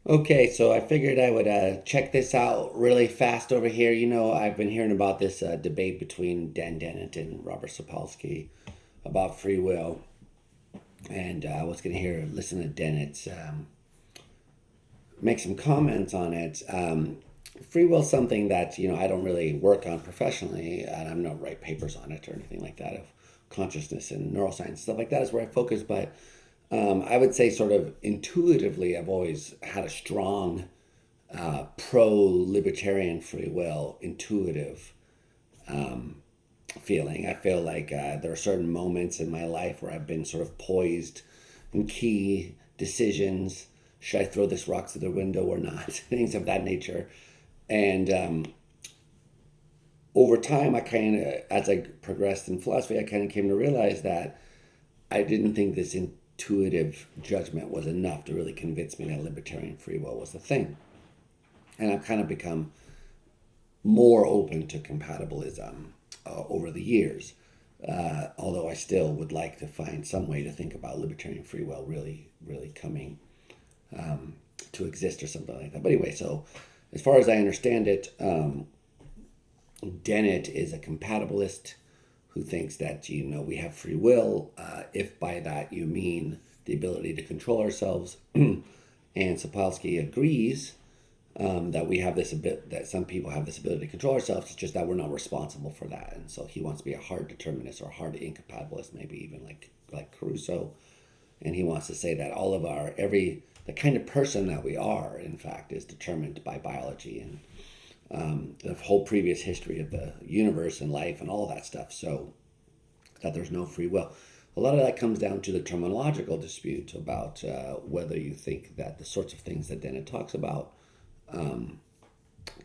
Okay, so I figured I would check this out really fast over here. I've been hearing about this debate between Dan Dennett and Robert Sapolsky about free will, and I was going to listen to Dennett make some comments on it. Free will is something that I don't really work on professionally, and I'm not write papers on it or anything like that. Of consciousness and neuroscience stuff like that is where I focus, but I would say, sort of intuitively, I've always had a strong pro libertarian free will, intuitive feeling. I feel like there are certain moments in my life where I've been sort of poised in key decisions. Should I throw this rock through the window or not? Things of that nature. And over time, as I progressed in philosophy, I kind of came to realize that I didn't think this intuitive judgment was enough to really convince me that libertarian free will was the thing. And I've kind of become more open to compatibilism over the years, although I still would like to find some way to think about libertarian free will really, really coming to exist or something like that. But anyway, so as far as I understand it, Dennett is a compatibilist who thinks that we have free will, if by that you mean the ability to control ourselves, and Sapolsky agrees that we have that some people have this ability to control ourselves. It's just that we're not responsible for that, and so he wants to be a hard determinist or hard incompatibilist, maybe even like Caruso, and he wants to say that all of the kind of person that we are, in fact, is determined by biology and the whole previous history of the universe and life and all that stuff. So that there's no free will. A lot of that comes down to the terminological dispute about whether you think that the sorts of things that Dennett talks about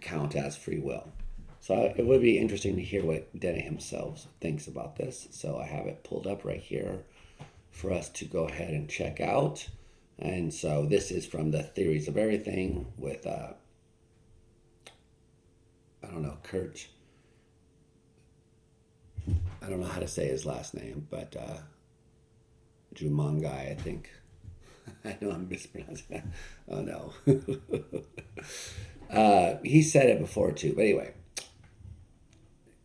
count as free will. So it would be interesting to hear what Dennett himself thinks about this. So I have it pulled up right here for us to go ahead and check out. And so this is from the Theories of Everything with I don't know, Kurt. I don't know how to say his last name, but Jumangai, I think. I know I'm mispronouncing that. Oh no. He said it before too, but anyway,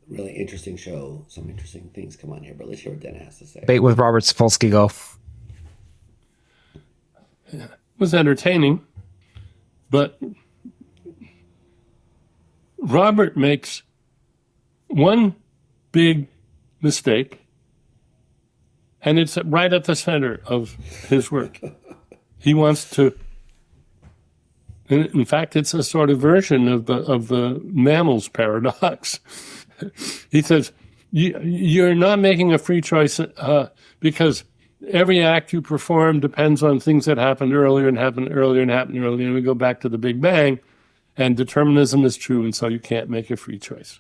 really interesting show. Some interesting things come on here, but let's hear what Dennett has to say. Debate with Robert Sapolsky go. It was entertaining, but Robert makes one big mistake, and it's right at the center of his work. He wants to, in fact, it's a sort of version of the mammal's paradox. He says, you're not making a free choice because every act you perform depends on things that happened earlier and happened earlier and happened earlier, and we go back to the Big Bang, and determinism is true, and so you can't make a free choice.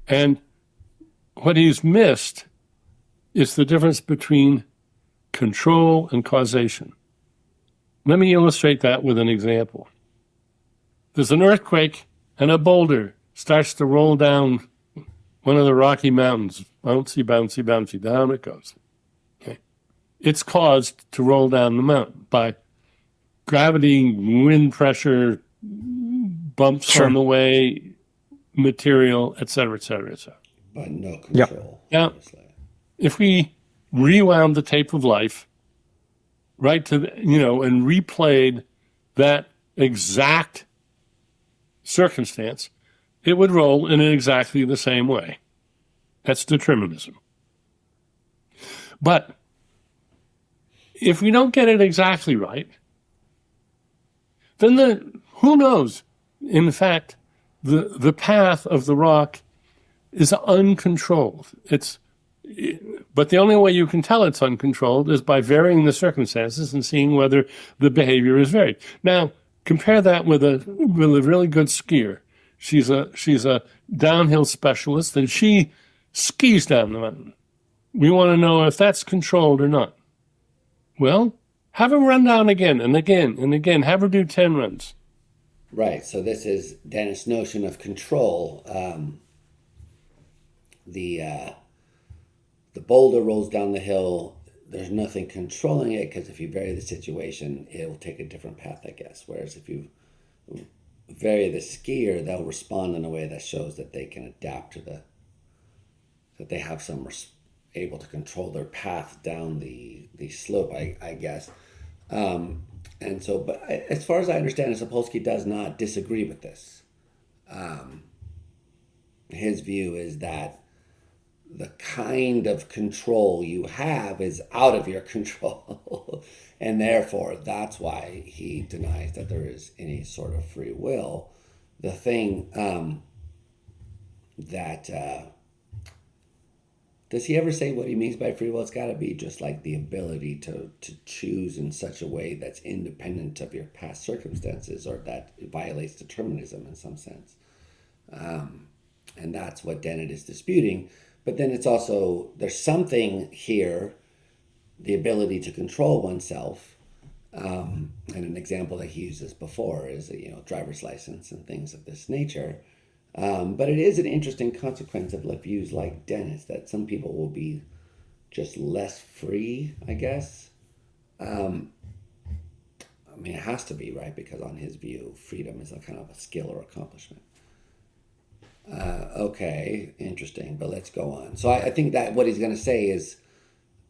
And what he's missed is the difference between control and causation. Let me illustrate that with an example. There's an earthquake, and a boulder starts to roll down one of the Rocky Mountains. Bouncy, bouncy, bouncy, down it goes. Okay. It's caused to roll down the mountain by gravity, wind pressure, bumps on the way, material, et cetera, et cetera, et cetera. But no control. Now, if we rewound the tape of life right to and replayed that exact circumstance, it would roll in exactly the same way. That's determinism. But if we don't get it exactly right, then who knows? In fact, the path of the rock is uncontrolled. But the only way you can tell it's uncontrolled is by varying the circumstances and seeing whether the behavior is varied. Now, compare that with a really good skier. She's a downhill specialist, and she skis down the mountain. We want to know if that's controlled or not. Well, have her run down again and again and again. Have her do 10 runs. Right. So this is Dennis' notion of control. The boulder rolls down the hill. there's nothing controlling it, because if you vary the situation, it will take a different path, I guess. Whereas if you vary the skier, they'll respond in a way that shows that they can adapt to that they have some able to control their path down the slope, I guess. And so, but as far as I understand it, Sapolsky does not disagree with this. His view is that the kind of control you have is out of your control. And therefore, that's why he denies that there is any sort of free will. The thing does he ever say what he means by free will? It's got to be just like the ability to choose in such a way that's independent of your past circumstances, or that it violates determinism in some sense. And that's what Dennett is disputing. But then it's also, there's something here, the ability to control oneself. And an example that he uses before is, driver's license and things of this nature. But it is an interesting consequence of views like Dennett's, that some people will be just less free, I guess. It has to be, right? Because on his view, freedom is a kind of a skill or accomplishment. Okay, interesting, but let's go on. So I think that what he's going to say is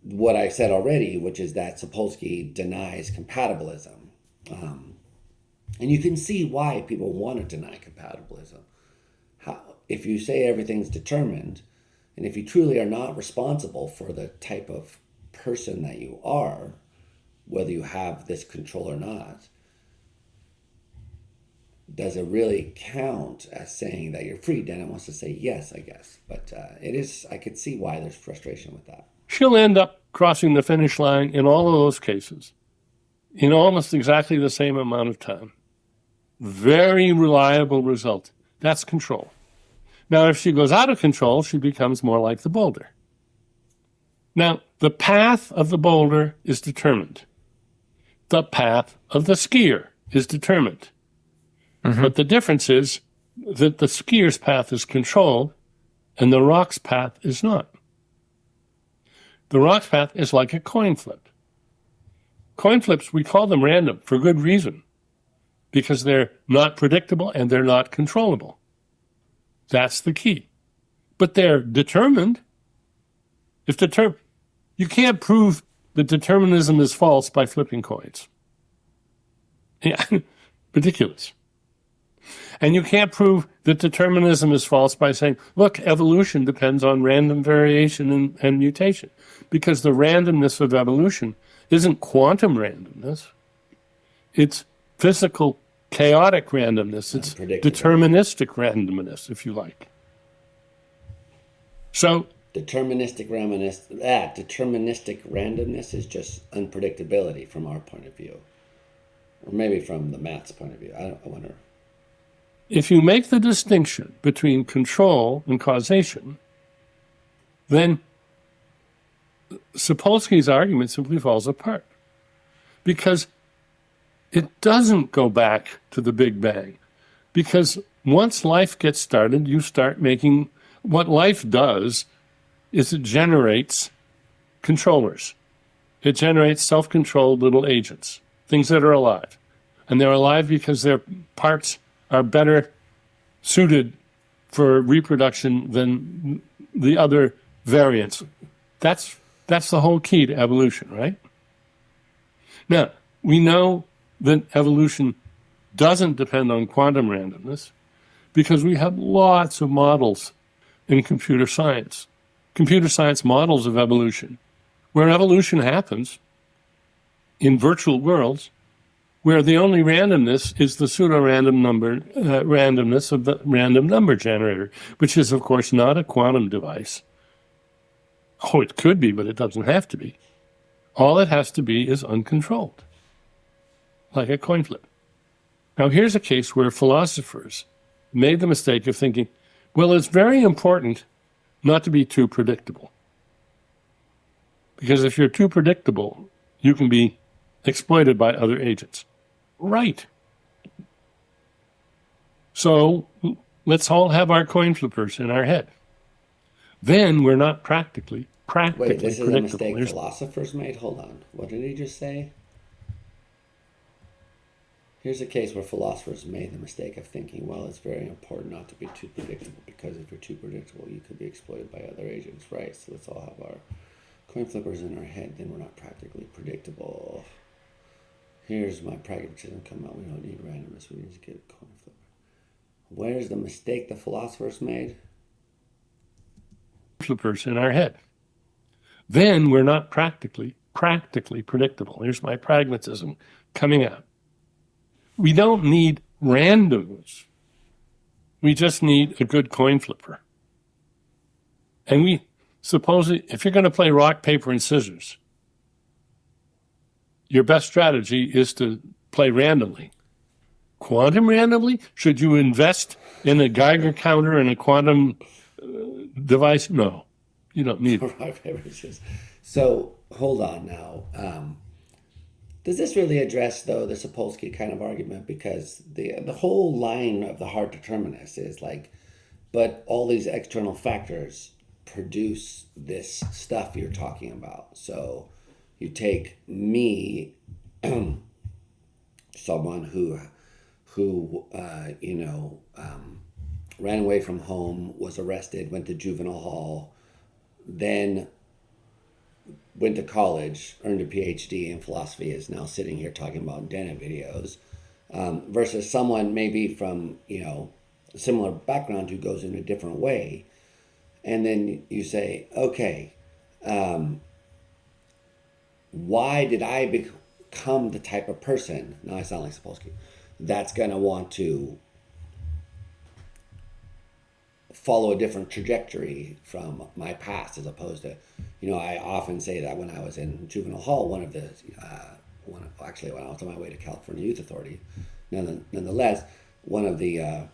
what I said already, which is that Sapolsky denies compatibilism. And you can see why people want to deny compatibilism. If you say everything's determined, and if you truly are not responsible for the type of person that you are, whether you have this control or not, does it really count as saying that you're free? Dennett wants to say yes, I guess. But I could see why there's frustration with that. She'll end up crossing the finish line in all of those cases in almost exactly the same amount of time. Very reliable result. That's control. Now, if she goes out of control, she becomes more like the boulder. Now, the path of the boulder is determined. The path of the skier is determined. Mm-hmm. But the difference is that the skier's path is controlled and the rock's path is not. The rock's path is like a coin flip. Coin flips, we call them random for good reason, because they're not predictable and they're not controllable. That's the key. But they're determined. You can't prove that determinism is false by flipping coins. Yeah, ridiculous. And you can't prove that determinism is false by saying, look, evolution depends on random variation and mutation, because the randomness of evolution isn't quantum randomness. It's physical chaotic randomness. It's deterministic randomness, if you like. So deterministic randomness is just unpredictability from our point of view, or maybe from the math's point of view. I wonder. If you make the distinction between control and causation, then Sapolsky's argument simply falls apart, because it doesn't go back to the Big Bang. Because once life gets started, you start making, what life does is it generates controllers. It generates self-controlled little agents, things that are alive. And they're alive because their parts are better suited for reproduction than the other variants. That's the whole key to evolution, right? Now, we know that evolution doesn't depend on quantum randomness because we have lots of models in computer science models of evolution, where evolution happens in virtual worlds, where the only randomness is the pseudo-random number randomness of the random number generator, which is, of course, not a quantum device. Oh, it could be, but it doesn't have to be. All it has to be is uncontrolled, like a coin flip. Now, here's a case where philosophers made the mistake of thinking, well, it's very important not to be too predictable. Because if you're too predictable, you can be exploited by other agents. Right. So let's all have our coin flippers in our head. then we're not practically Wait, this is a predictable. mistake philosophers made? Hold on. What did he just say? Here's a case where philosophers made the mistake of thinking, well, it's very important not to be too predictable, because if you're too predictable, you could be exploited by other agents. Right, so let's all have our coin flippers in our head, then we're not practically predictable. Here's my pragmatism come out. We don't need randomness, we need to get a coin flipper. Where's the mistake the philosophers made? Flippers in our head. Then we're not practically predictable. Here's my pragmatism coming out. We don't need randomness. We just need a good coin flipper. And we suppose if you're going to play rock, paper, and scissors, your best strategy is to play randomly. Quantum randomly? Should you invest in a Geiger counter and a quantum device? No, you don't need it. So hold on now. Does this really address, though, the Sapolsky kind of argument? Because the whole line of the hard determinist is like, but all these external factors produce this stuff you're talking about. So you take me, someone who ran away from home, was arrested, went to juvenile hall, then went to college, earned a PhD in philosophy, is now sitting here talking about Dennett videos, versus someone maybe from, a similar background who goes in a different way. And then you say, okay, why did I become the type of person, now I sound like Sapolsky, that's going to want to follow a different trajectory from my past, as opposed to, I often say that when I was in juvenile hall, when I was on my way to California Youth Authority, nonetheless, one of the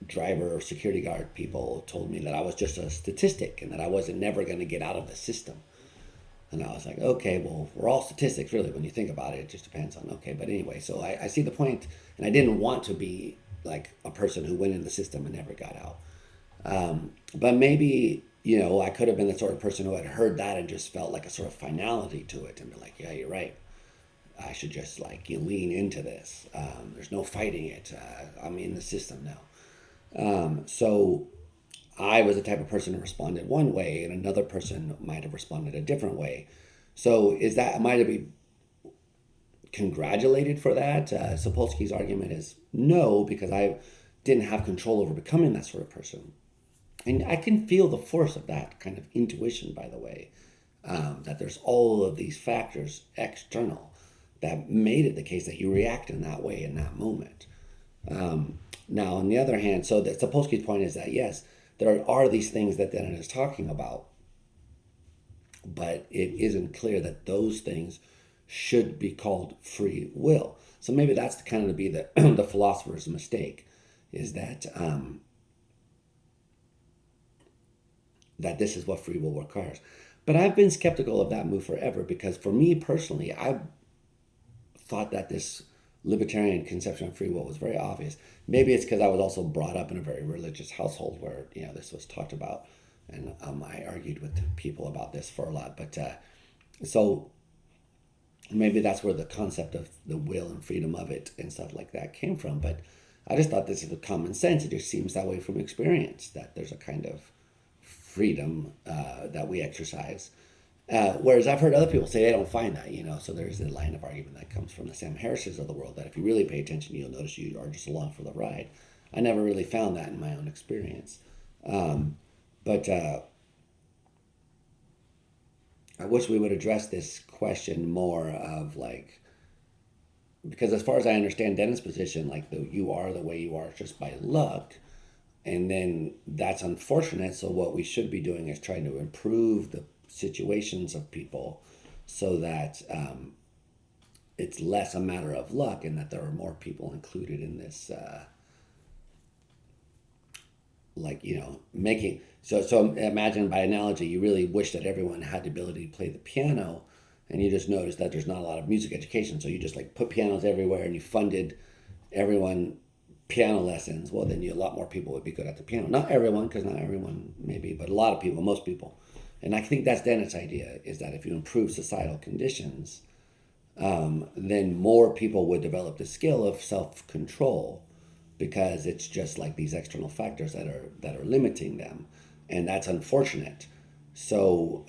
driver or security guard people told me that I was just a statistic and that I wasn't never going to get out of the system. And I was like, okay, well, we're all statistics, really, when you think about it. It just depends on, okay. But anyway, so I see the point, and I didn't want to be like a person who went in the system and never got out. But maybe, I could have been the sort of person who had heard that and just felt like a sort of finality to it and be like, yeah, you're right. I should just lean into this. There's no fighting it. I'm in the system now. So I was the type of person who responded one way, and another person might have responded a different way. So am I to be congratulated for that? Sapolsky's argument is no, because I didn't have control over becoming that sort of person. And I can feel the force of that kind of intuition, by the way, that there's all of these factors external that made it the case that you react in that way in that moment. Now, on the other hand, so that Sapolsky's point is that, yes, there are these things that Dennett is talking about, but it isn't clear that those things should be called free will. So maybe that's kind of to be the the philosopher's mistake, is that that this is what free will requires. But I've been skeptical of that move forever, because for me personally, I thought that this libertarian conception of free will was very obvious. Maybe it's because I was also brought up in a very religious household where this was talked about, and I argued with people about this for a lot. But so maybe that's where the concept of the will and freedom of it and stuff like that came from. But I just thought this is common sense. It just seems that way from experience, that there's a kind of freedom that we exercise. Whereas I've heard other people say they don't find that, so there's a line of argument that comes from the Sam Harrises of the world that if you really pay attention, you'll notice you are just along for the ride. I never really found that in my own experience. But I wish we would address this question more of because as far as I understand Dennett's position, you are the way you are just by luck. And then that's unfortunate. So what we should be doing is trying to improve the situations of people so that it's less a matter of luck, and that there are more people included in this making so imagine, by analogy, you really wish that everyone had the ability to play the piano, and you just notice that there's not a lot of music education, so you just put pianos everywhere and you funded everyone piano lessons, well, then a lot more people would be good at the piano. Not everyone, because not everyone maybe, but a lot of people, most people. And I think that's Dennett's idea, is that if you improve societal conditions, then more people would develop the skill of self-control, because it's just like these external factors that are limiting them, and that's unfortunate. So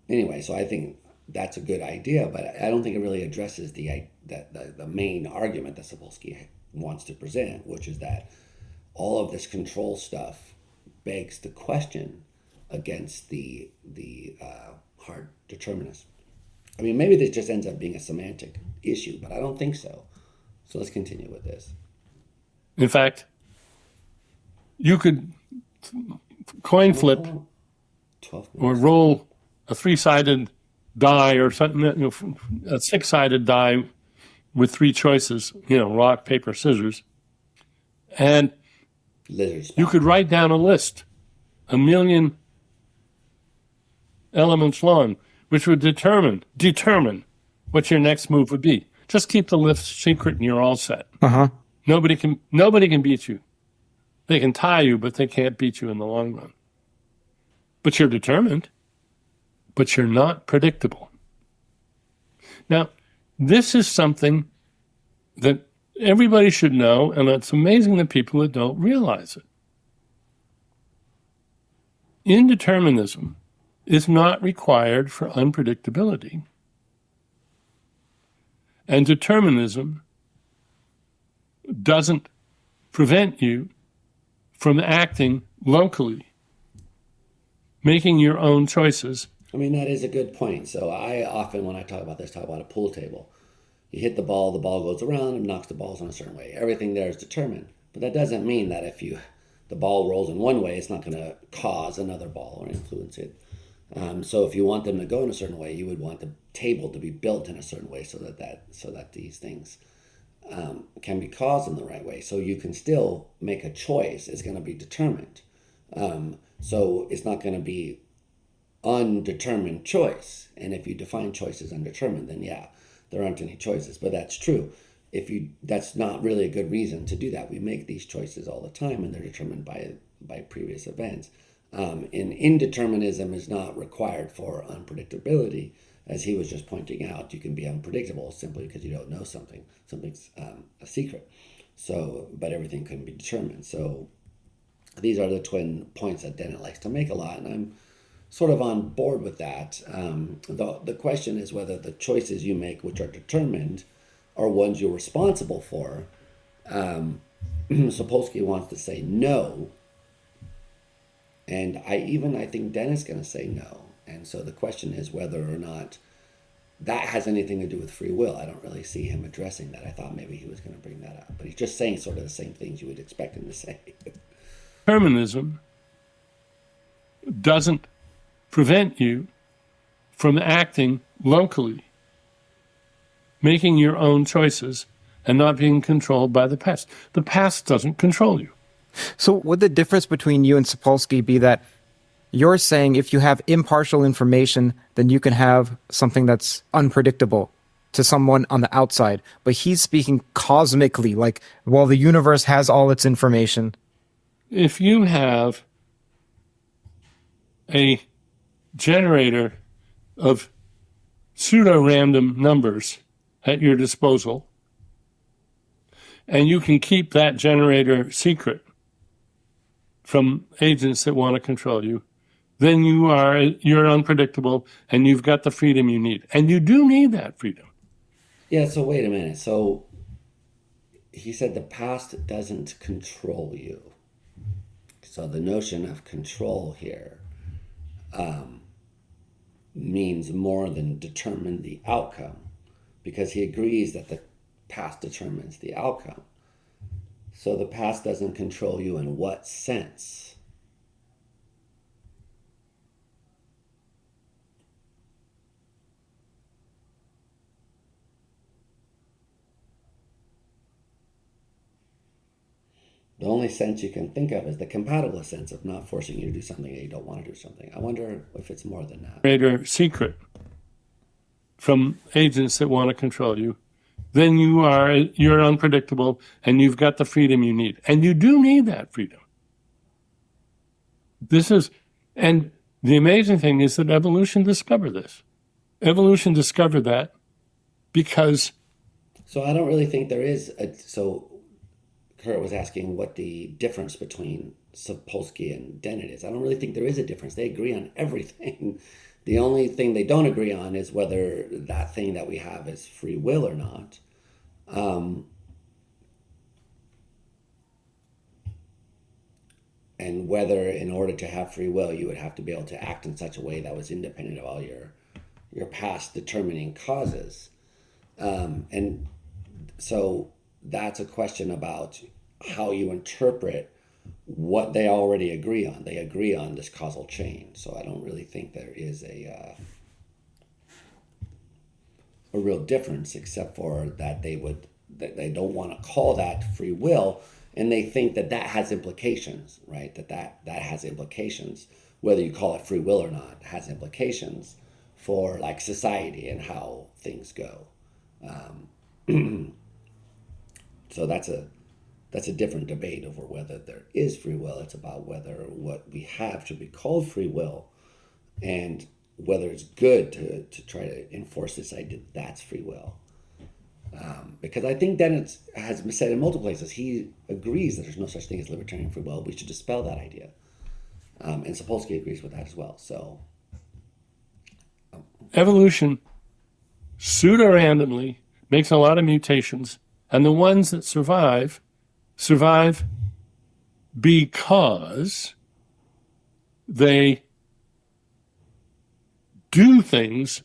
anyway, so I think that's a good idea, but I don't think it really addresses the main argument that Sapolsky wants to present, which is that all of this control stuff begs the question against the hard determinists. I mean, maybe this just ends up being a semantic issue, but I don't think so. So let's continue with this. In fact, you could coin flip 12 or roll a 3-sided die or something, a 6-sided die with 3 choices, rock, paper, scissors. And you could write down a list, 1,000,000 elements long, which would determine what your next move would be. Just keep the list secret and you're all set. Nobody can beat you. They can tie you, but they can't beat you in the long run. But you're determined, but you're not predictable. Now, this is something that everybody should know, and it's amazing that people that don't realize it. Indeterminism is not required for unpredictability. And determinism doesn't prevent you from acting locally, making your own choices. I mean, that is a good point. So I often, when I talk about this, talk about a pool table. You hit the ball goes around and knocks the balls in a certain way. Everything there is determined. But that doesn't mean that if the ball rolls in one way, it's not going to cause another ball or influence it. So if you want them to go in a certain way, you would want the table to be built in a certain way so that these things can be caused in the right way. So you can still make a choice. It's going to be determined. So it's not going to be undetermined choice. And if you define choice as undetermined, then yeah, there aren't any choices. But that's true. That's not really a good reason to do that. We make these choices all the time, and they're determined by previous events. And indeterminism is not required for unpredictability. As he was just pointing out, you can be unpredictable simply because you don't know something. Something's a secret. So, but everything can be determined. So these are the twin points that Dennett likes to make a lot, and I'm sort of on board with that. The question is whether the choices you make, which are determined, are ones you're responsible for. Sapolsky wants to say no. And I think Dennett's going to say no. And so the question is whether or not that has anything to do with free will. I don't really see him addressing that. I thought maybe he was going to bring that up. But he's just saying sort of the same things you would expect him to say. Determinism doesn't prevent you from acting locally, making your own choices, and not being controlled by the past. The past doesn't control you. So would the difference between you and Sapolsky be that you're saying if you have impartial information, then you can have something that's unpredictable to someone on the outside, but he's speaking cosmically, like, well, the universe has all its information. If you have a generator of pseudo-random numbers at your disposal, and you can keep that generator secret from agents that want to control you, then you're unpredictable and you've got the freedom you need. And you do need that freedom. Yeah, so wait a minute. So he said the past doesn't control you. So the notion of control here means more than determine the outcome, because he agrees that the past determines the outcome. So the past doesn't control you in what sense? The only sense you can think of is the compatibilist sense of not forcing you to do something that you don't want to do something. I wonder if it's more than that. Greater secret from agents that want to control you, then you're unpredictable and you've got the freedom you need. And you do need that freedom. And the amazing thing is that evolution discovered this. Evolution discovered that because... So I don't really think there is so Kurt was asking what the difference between Sapolsky and Dennett is. I don't really think there is a difference. They agree on everything. The only thing they don't agree on is whether that thing that we have is free will or not. And whether in order to have free will, you would have to be able to act in such a way that was independent of all your past determining causes. And so that's a question about how you interpret what they already agree on. They agree on this causal chain. So I don't really think there is a real difference, except for that they don't want to call that free will, and they think that has implications, right? That has implications, whether you call it free will or not, has implications for like society and how things go. So that's a different debate over whether there is free will. It's about whether what we have should be called free will, and whether it's good to try to enforce this idea that's free will. Because I think Dennett has said in multiple places, he agrees that there's no such thing as libertarian free will. We should dispel that idea. And Sapolsky agrees with that as well. So evolution pseudo-randomly makes a lot of mutations, and the ones that survive because they do things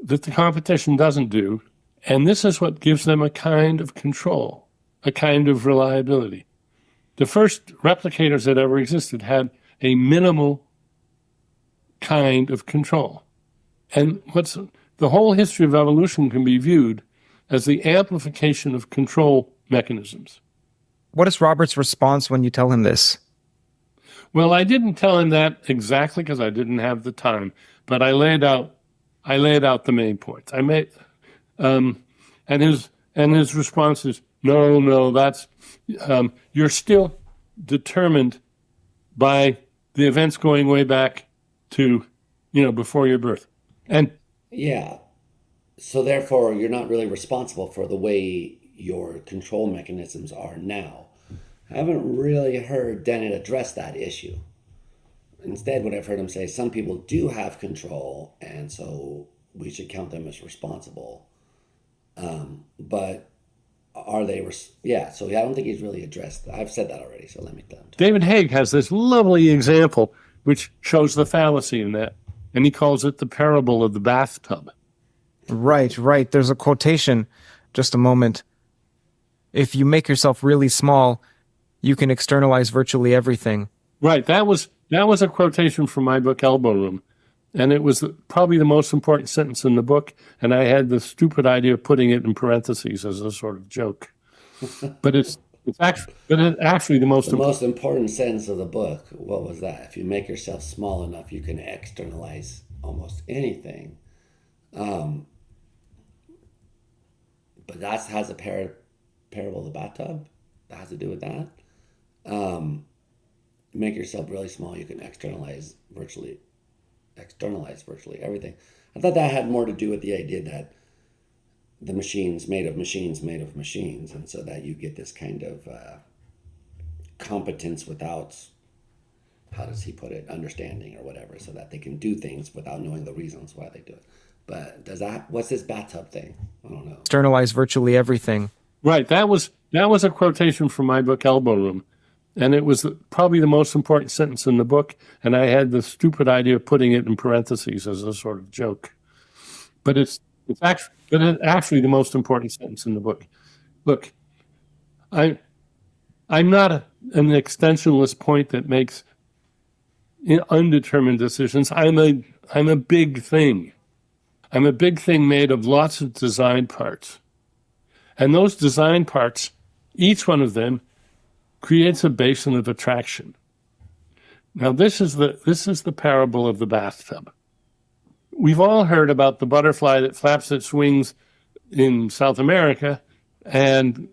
that the competition doesn't do, and this is what gives them a kind of control, a kind of reliability. The first replicators that ever existed had a minimal kind of control. And the whole history of evolution can be viewed as the amplification of control mechanisms. What is Robert's response when you tell him this? Well, I didn't tell him that exactly because I didn't have the time, but I laid out the main points. And his response is, no, that's you're still determined by the events going way back to before your birth. And yeah, so therefore you're not really responsible for the way your control mechanisms are now. I haven't really heard Dennett address that issue. Instead, what I've heard him say, some people do have control, and so we should count them as responsible. But are they? So I don't think he's really addressed. I've said that already, so let me tell him. David Haig has this lovely example which shows the fallacy in that, and he calls it the parable of the bathtub. Right. There's a quotation, just a moment. If you make yourself really small, you can externalize virtually everything. Right. That was a quotation from my book, Elbow Room. And it was probably the most important sentence in the book. And I had the stupid idea of putting it in parentheses as a sort of joke. But it's actually the most important sentence of the book. What was that? If you make yourself small enough, you can externalize almost anything. But that has a parable of the bathtub. That has to do with that. Make yourself really small, you can externalize virtually everything. I thought that had more to do with the idea that the machine's made of machines, and so that you get this kind of competence without, how does he put it, understanding or whatever, so that they can do things without knowing the reasons why they do it. But what's this bathtub thing? I don't know. Externalize virtually everything. Right. That was a quotation from my book, Elbow Room. And it was probably the most important sentence in the book. And I had the stupid idea of putting it in parentheses as a sort of joke. But it's actually the most important sentence in the book. Look, I'm not an extensionless point that makes undetermined decisions. I'm a big thing. I'm a big thing made of lots of design parts. And those design parts, each one of them, creates a basin of attraction. Now, this is the parable of the bathtub. We've all heard about the butterfly that flaps its wings in South America and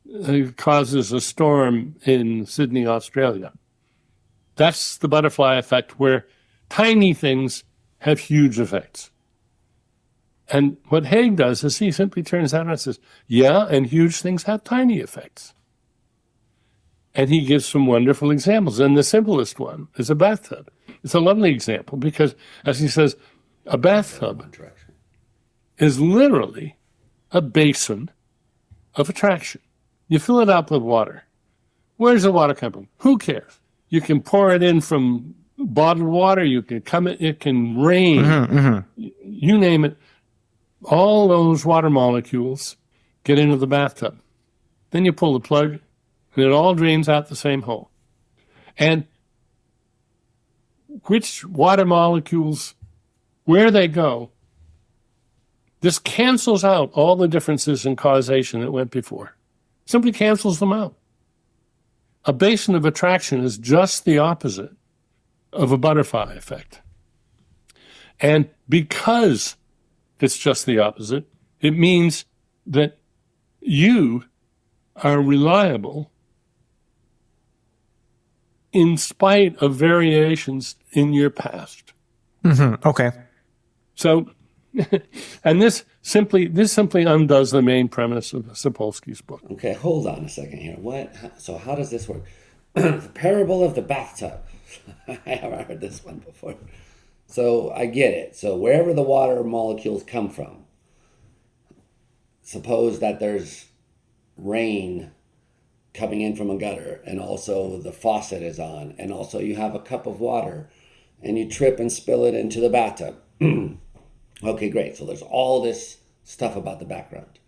it causes a storm in Sydney, Australia. That's the butterfly effect, where tiny things have huge effects. And what Haig does is he simply turns out and says, yeah, and huge things have tiny effects. And he gives some wonderful examples. And the simplest one is a bathtub. It's a lovely example because, as he says, a bathtub One direction. is literally a basin of attraction. You fill it up with water. Where's the water come from? Who cares? You can pour it in from bottled water. You can it can rain. You name it. All those water molecules get into the bathtub. Then you pull the plug, and it all drains out the same hole. And which water molecules, where they go, this cancels out all the differences in causation that went before. Simply cancels them out. A basin of attraction is just the opposite of a butterfly effect. And because it's just the opposite, it means that you are reliable in spite of variations in your past. Okay. So, and this simply undoes the main premise of Sapolsky's book. Okay, hold on a second here. So how does this work? The parable of the bathtub. I haven't heard this one before. So I get it. So wherever the water molecules come from, suppose that there's rain coming in from a gutter and also the faucet is on and also you have a cup of water and you trip and spill it into the bathtub. Okay, great. So there's all this stuff about the background.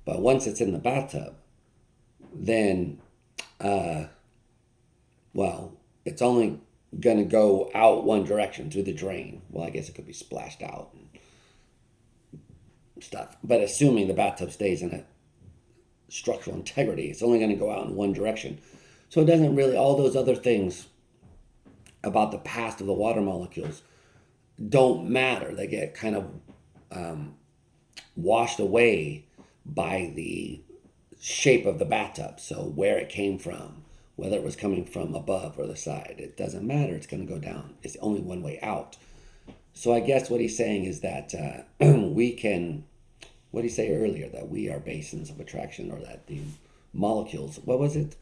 But once it's in the bathtub, then, it's only going to go out one direction through the drain. Well, I guess it could be splashed out and stuff. But assuming the bathtub stays in a structural integrity, it's only going to go out in one direction. So it doesn't really, all those other things about the past of the water molecules don't matter. They get kind of washed away by the shape of the bathtub. So where it came from, whether it was coming from above or the side, it doesn't matter. It's going to go down. It's only one way out. So I guess what he's saying is that we can, what did he say earlier, that we are basins of attraction, or that the molecules, what was it?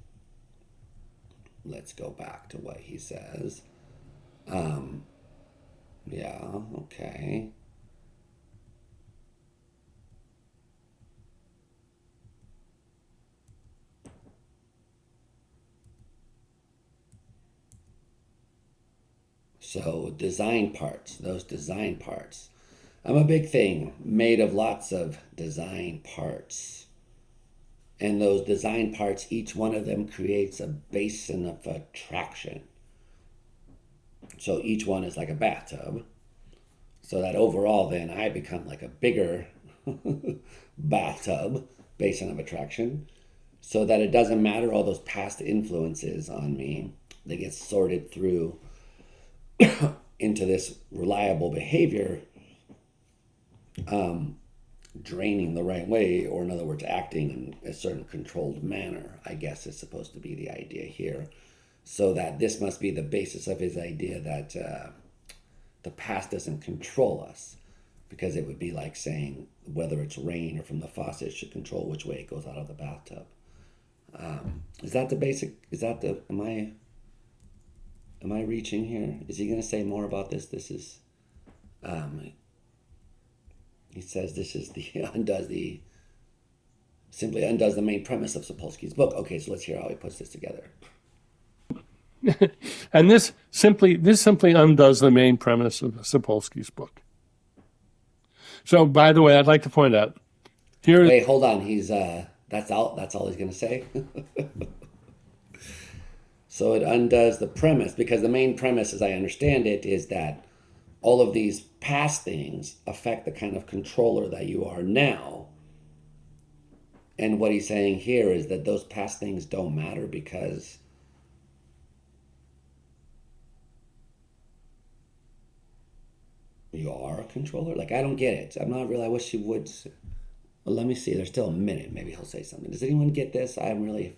Let's go back to what he says. Yeah, okay. So design parts, those design parts. I'm a big thing made of lots of design parts. And those design parts, each one of them creates a basin of attraction. So each one is like a bathtub. So that overall then I become like a bigger bathtub, basin of attraction. So that it doesn't matter all those past influences on me. They get sorted through into this reliable behavior, draining the right way, or in other words, acting in a certain controlled manner, I guess is supposed to be the idea here. So that this must be the basis of his idea that the past doesn't control us, because it would be like saying whether it's rain or from the faucet should control which way it goes out of the bathtub. Is that the basic, is that the, am I reaching here? Is he going to say more about this? This is, he says this is the, simply undoes the main premise of Sapolsky's book. Okay, so let's hear how he puts this together. And this simply undoes the main premise of Sapolsky's book. So, by the way, I'd like to point out here. Wait, hold on. He's that's all he's going to say. So it undoes the premise, because the main premise, as I understand it, is that all of these past things affect the kind of controller that you are now. And what he's saying here is that those past things don't matter because you are a controller. Like, I don't get it. I'm not really, I wish you would. Well, let me see. There's still a minute. Maybe he'll say something. Does anyone get this? I'm really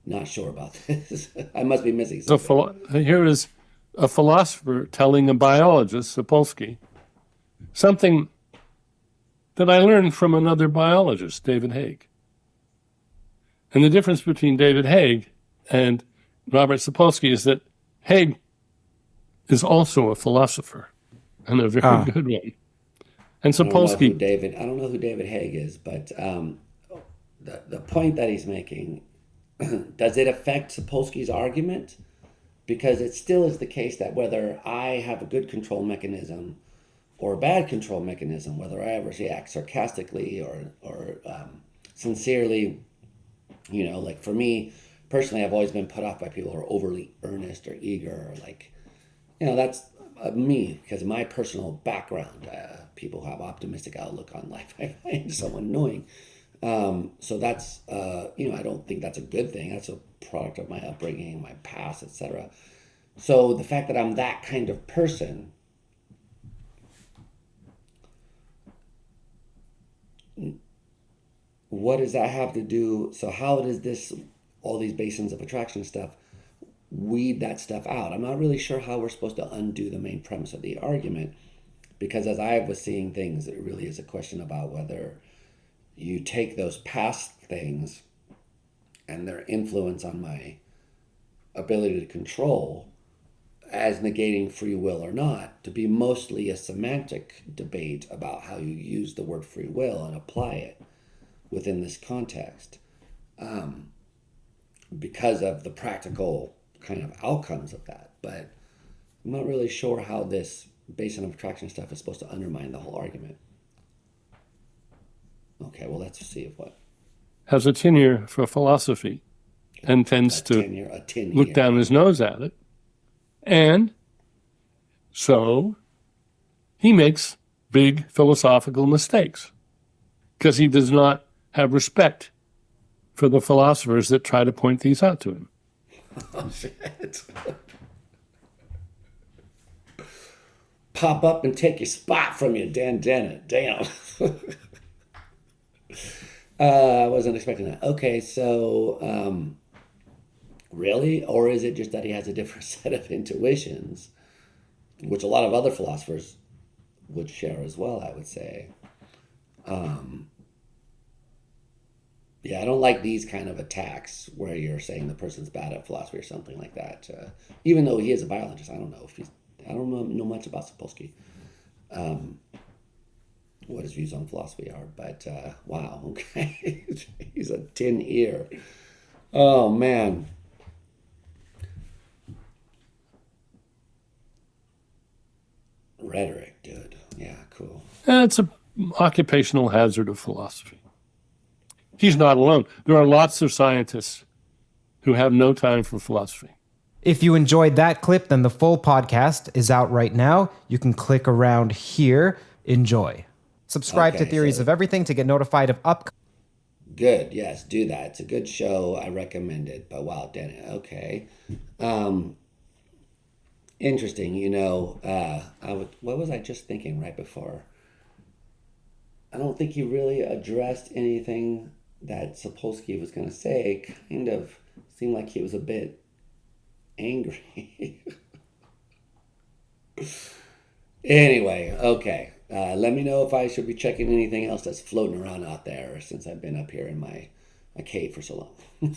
not sure about this. I must be missing something. Here is a philosopher telling a biologist, Sapolsky, something that I learned from another biologist, David Haig. And the difference between David Haig and Robert Sapolsky is that Haig is also a philosopher, and a very good one. And Sapolsky, I don't know who David Haig is, but the point that he's making, does it affect Sapolsky's argument? Because it still is the case that whether I have a good control mechanism or a bad control mechanism, whether I ever react sarcastically or sincerely, like for me personally, I've always been put off by people who are overly earnest or eager, or like, that's me, because of my personal background. People who have optimistic outlook on life, I find somewhat annoying. So that's, I don't think that's a good thing. That's a product of my upbringing, my past, etc. So the fact that I'm that kind of person, what does that have to do? So how does all these basins of attraction stuff, weed that stuff out? I'm not really sure how we're supposed to undo the main premise of the argument, because as I was seeing things, it really is a question about whether you take those past things and their influence on my ability to control as negating free will or not, to be mostly a semantic debate about how you use the word free will and apply it within this context, because of the practical kind of outcomes of that. But I'm not really sure how this basin of attraction stuff is supposed to undermine the whole argument. Okay, well, let's see if what has a tenure for philosophy and tends to look down his nose at it. And so he makes big philosophical mistakes because he does not have respect for the philosophers that try to point these out to him. Oh, shit. Pop up and take your spot from you, Dan Dennett. Damn. I wasn't expecting that. Okay, so really? Or is it just that he has a different set of intuitions, which a lot of other philosophers would share as well, I would say. Yeah, I don't like these kind of attacks where you're saying the person's bad at philosophy or something like that. Even though he is a biologist, I don't know much about Sapolsky, what his views on philosophy are. But wow, okay, he's a tin ear. Oh man. Rhetoric, dude. Yeah, cool. It's an occupational hazard of philosophy. He's not alone. There are lots of scientists who have no time for philosophy. If you enjoyed that clip, then the full podcast is out right now. You can click around here. Enjoy. Subscribe to Theories of Everything to get notified of upcoming. Good. Yes, do that. It's a good show. I recommend it. But wow, Dennett. Okay. Interesting. What was I just thinking right before? I don't think he really addressed anything that Sapolsky was going to say. Kind of seemed like he was a bit angry. Anyway, okay. Let me know if I should be checking anything else that's floating around out there since I've been up here in my cave for so long.